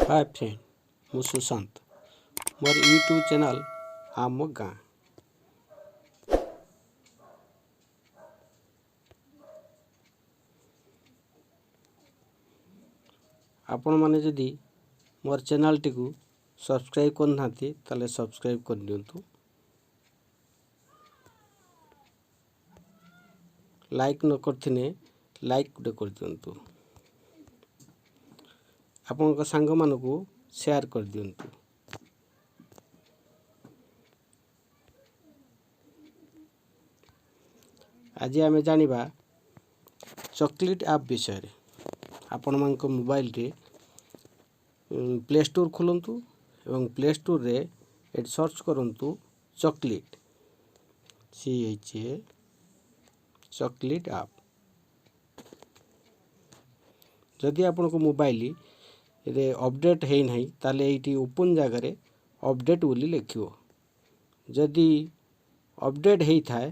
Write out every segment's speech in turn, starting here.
Hi friend, मु सुशांत मोर YouTube channel आम गाँ। आपण माने जदि मोर चैनल टी को सब्सक्राइब करना ताले सब्सक्राइब कर दियंतु। लाइक न करथिने लाइक गुटे कर दियंतु। आपण का संग मानको शेयर कर दियंतु। आज आमे जानिबा चॉकलेट ऐप विषय रे। आपण मान को मोबाइल रे प्ले स्टोर खोलंतु एवं प्ले स्टोर रे एट सर्च करंतु चॉकलेट CHA चॉकलेट ऐप। जदि आपण को मोबाइल रे अपडेट है नहीं ताले एटी ओपन जगह रे अपडेट बोली लिखियो। जदि अपडेट है थाए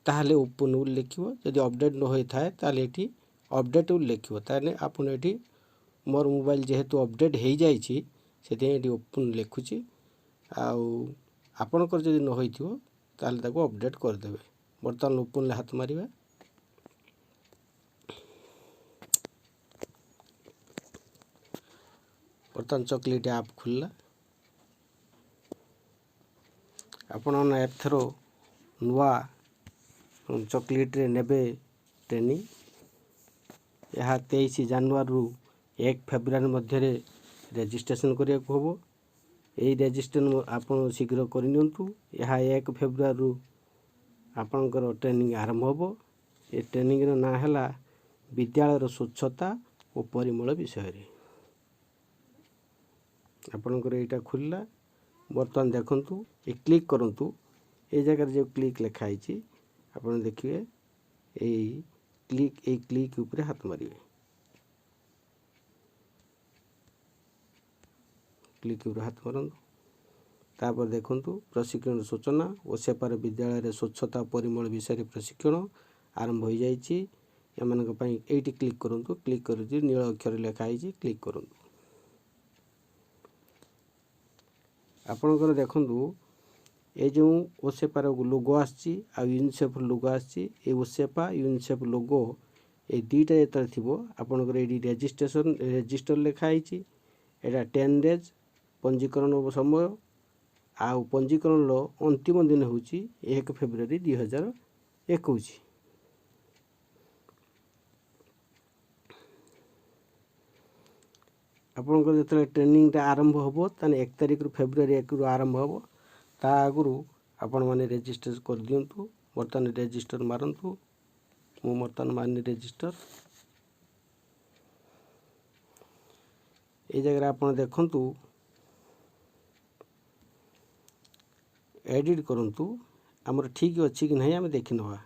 ताले ओपन बोली लिखियो। जदि अपडेट न होई थाए ताले एटी अपडेट बोली लिखियो। ताने आपण एटी मोर मोबाइल जेहेतु अपडेट हो जाइछि सेते एटी ओपन लिखुछि। आउ आपणकर जदि न होइथियो ताले ताको अपडेट कर देबे। वर्तमान ओपन ले हाथ मारिबा। वर्तमान चॉकलेट ऐप खुलला। आपण एथरो नुआ चॉकलेट रे नेबे ट्रेनिंग। यह 23 जनवरी रु 1 फेब्रुआरी मध्य रे रजिस्ट्रेशन करिया को होबो। एई रजिस्ट्रेशन आपण शीघ्र करिनियंतु। यह 1 फेब्रुआरी रु आपणकर ट्रेनिंग आरंभ होबो। ए ट्रेनिंग रो ना हला विद्यालय रो स्वच्छता और परिमल विषय रे। आपणकर एटा खुलला। वर्तमान देखंतु ए क्लिक करंतु। ए जगह जो क्लिक लिखा आइछि आपण देखिए। ए क्लिक ऊपर हाथ मारिबे। क्लिक ऊपर हाथ मारंतु। तापर देखंतु प्रशिक्षण सूचना और सेपार विद्यालय रे स्वच्छता परिमल विषय रे प्रशिक्षण आरंभ हो जाइछि। एमानक पई एटी क्लिक करंतु। क्लिक करछि नील अक्षर लिखा आइछि क्लिक करंतु। आपणकर देखंतु ए जो ओसेपार लोगो आछि आ यूनिसेफ लोगो आछि। ए ओसेपा यूनिसेफ लोगो ए दीटा एतर थिबो आपणकर एडी रजिस्टर लिखा आइछि। एटा 10 डेज पंजीकरण समय आ पंजीकरण लो अंतिम दिन होछि 1 फेब्रुआरी 2021। आपणकर जतले ट्रेनिंग ता आरंभ होबो ताने 1 तारिख रु फेब्रुआरी 1 रु आरंभ होबो। ता आगुरु आपण माने रजिस्टर कर दियंतु। वर्तमान रजिस्टर मारंतु। मु वर्तमान माने रजिस्टर। ए जगह आपण देखंतु एडिट करंतु। हमर ठीक अछि कि नहीं हम देखिनवा।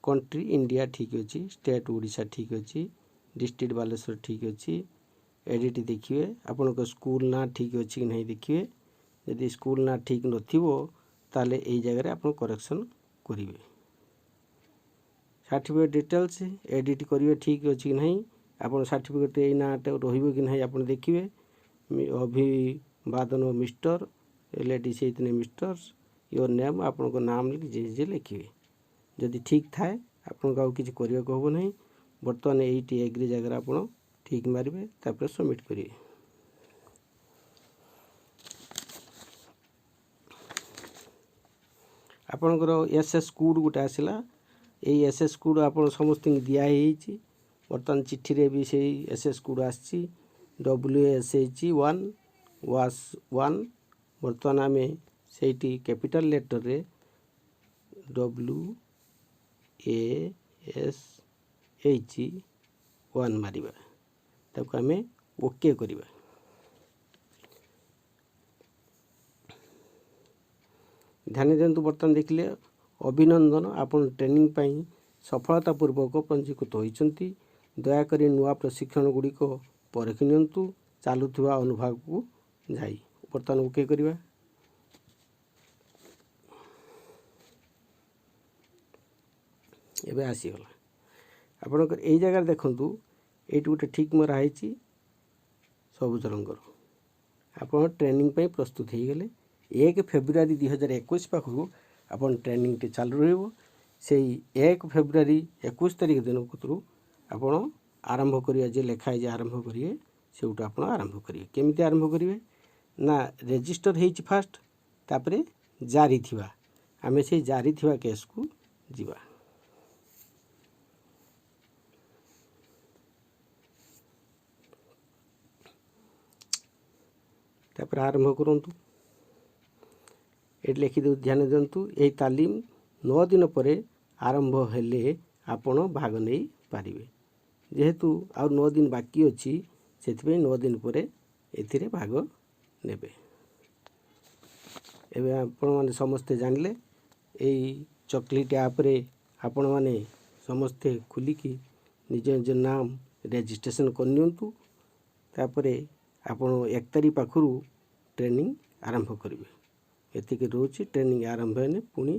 कंट्री इंडिया ठीक अछि। स्टेट ओडिशा ठीक अछि। डिस्ट्रिक्ट बालेश्वर ठीक अछि। एडिट देखिए। आपण को स्कूल ना ठीक अछि कि नहीं देखिए। यदि स्कूल ना ठीक नथिबो ताले एई जगह रे आपण करेक्शन करिवे। सर्टिफिकेट डिटेल्स एडिट करिवे ठीक अछि कि नहीं। आपण सर्टिफिकेट एई नाटा रहिबो कि नहीं आपण देखिवे। अभिवादन मिस्टर लेडी से इतने मिस्टर योर नेम आपण को नाम जे लिखिवे। यदि ठीक थाए आपण को किछ करिवे को होबो नहीं। वर्तमान एईटी एग्री जगह आपण ठीक मारिबे तापर सबमिट करिवे। आपणकर एसएस कोड गुटे आसिला। एई एसएस कोड आपण समस्त दिया हेछि। वर्तमान चिट्ठी रे भी सेई एसएस कोड आछि। WSH 1 वास 1। वर्तमान आमे सेठी कैपिटल लेटर रे WASH 1 मारिबा। ताको आमे ओके करिबा। ध्यान देंतु। वर्तमान देखिले अभिनंदन आपण ट्रेनिंग पई सफलतापूर्वक पंजीकृत होइचंती। दया करी नुआ प्रशिक्षण गुडी को परखि नियंतु। चालुथिबा अनुभव को जाई। वर्तमान ओके करिबा। एबे आसी गला। आपणकर एई जगह देखंतु एटी गुटे ठीक मरा आइछि। ସବୁଜ ରଙ୍ଗର। ଆପଣ ଟ୍ରେନିଂ ପାଇଁ ପ୍ରସ୍ତୁତ ହୋଇଗଲେ। 1 ଫେବୃଆରୀ 2021 ପାଖକୁ ଆପଣ ଟ୍ରେନିଂଟି ଚାଲୁ ରହିବ। ସେଇ 1 ଫେବୃଆରୀ 21 ତାରିଖ ଦିନ କତରୁ ଆପଣ ଆରମ୍ଭ କରିବା, ଯେ ଲେଖା ହେଇଛି ଆରମ୍ଭ କରିବେ, ସେଇଠୁ ଆପଣ ଆରମ୍ଭ କରିବେ। କେମିତି ଆରମ୍ଭ କରିବେ ନା, ରେଜିଷ୍ଟର ହେଇଛି ଫାଷ୍ଟ, ତାପରେ ଜାରି ଥିବା, ଆମେ ସେଇ ଜାରି ଥିବା କେସ୍କୁ ଯିବା। ତାପରେ ଆରମ୍ଭ କରନ୍ତୁ। ଏଠି ଲେଖିଦେଉ, ଧ୍ୟାନ ଦିଅନ୍ତୁ, ଏହି ତାଲିମ 9 ଦିନ ପରେ ଆରମ୍ଭ ହେଲେ ଆପଣ ଭାଗ ନେଇପାରିବେ। ଯେହେତୁ ଆଉ 9 ଦିନ ବାକି ଅଛି, ସେଥିପାଇଁ 9 ଦିନ ପରେ ଏଥିରେ ଭାଗ ନେବେ। ଏବେ ଆପଣମାନେ ସମସ୍ତେ ଜାଣିଲେ, ଏଇ ଚକୋଲେଟ୍ ଆପ୍ରେ ଆପଣମାନେ ସମସ୍ତେ ଖୋଲିକି ନିଜ ନିଜ ନାମ ରେଜିଷ୍ଟ୍ରେସନ୍ କରିନିଅନ୍ତୁ। ତାପରେ ଆପଣ 1 ତାରିଖ ପାଖରୁ ଟ୍ରେନିଂ ଆରମ୍ଭ କରିବେ। ଏତିକି ରହୁଛି। ଟ୍ରେନିଂ ଆରମ୍ଭ ହେଲେ ପୁଣି